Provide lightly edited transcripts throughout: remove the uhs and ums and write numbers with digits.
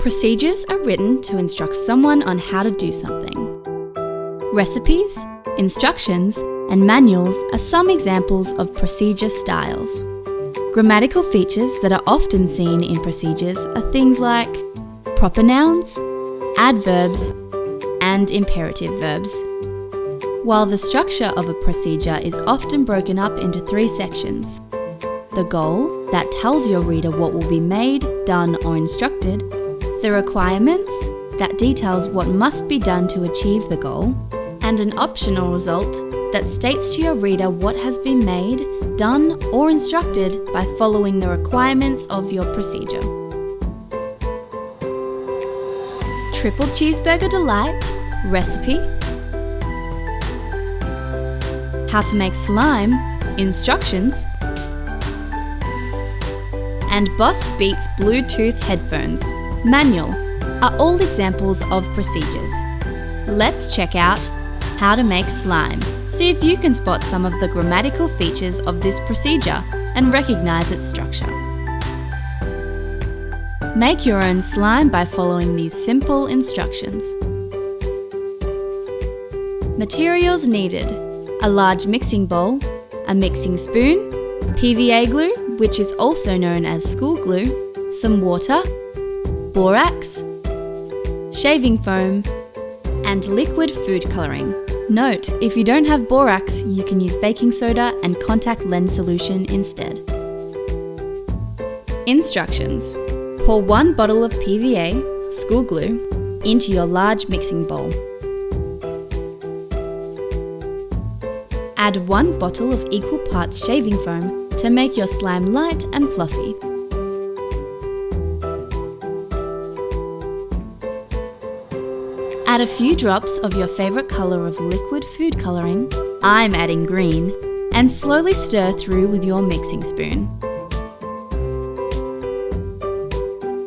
Procedures are written to instruct someone on how to do something. Recipes, instructions, and manuals are some examples of procedure styles. Grammatical features that are often seen in procedures are things like proper nouns, adverbs, and imperative verbs. While the structure of a procedure is often broken up into 3 sections: the goal, that tells your reader what will be made, done, or instructed; the requirements, that details what must be done to achieve the goal; and an optional result, that states to your reader what has been made, done, or instructed by following the requirements of your procedure. Triple Cheeseburger Delight, recipe. How to make slime, instructions. And Boss Beats Bluetooth headphones, manual, are all examples of procedures. Let's check out how to make slime. See if you can spot some of the grammatical features of this procedure and recognize its structure. Make your own slime by following these simple instructions. Materials needed: a large mixing bowl, a mixing spoon, PVA glue, which is also known as school glue, some water, borax, shaving foam, and liquid food colouring. Note, if you don't have borax, you can use baking soda and contact lens solution instead. Instructions: pour 1 bottle of PVA, school glue, into your large mixing bowl. Add 1 bottle of equal parts shaving foam to make your slime light and fluffy. Add a few drops of your favourite colour of liquid food colouring, I'm adding green, and slowly stir through with your mixing spoon.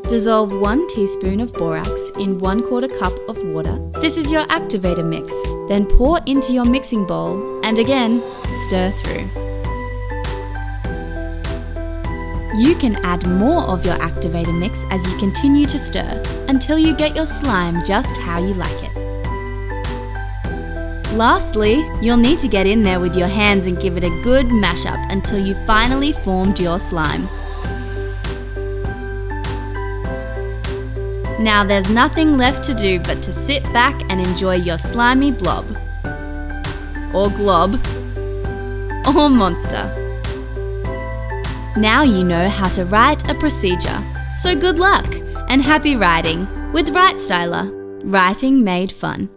Dissolve 1 teaspoon of borax in 1/4 cup of water. This is your activator mix. Then pour into your mixing bowl and again stir through. You can add more of your activator mix as you continue to stir until you get your slime just how you like it. Lastly, you'll need to get in there with your hands and give it a good mash up until you finally formed your slime. Now there's nothing left to do but to sit back and enjoy your slimy blob, or glob, or monster. Now you know how to write a procedure, so good luck and happy writing with Writestyler, writing made fun.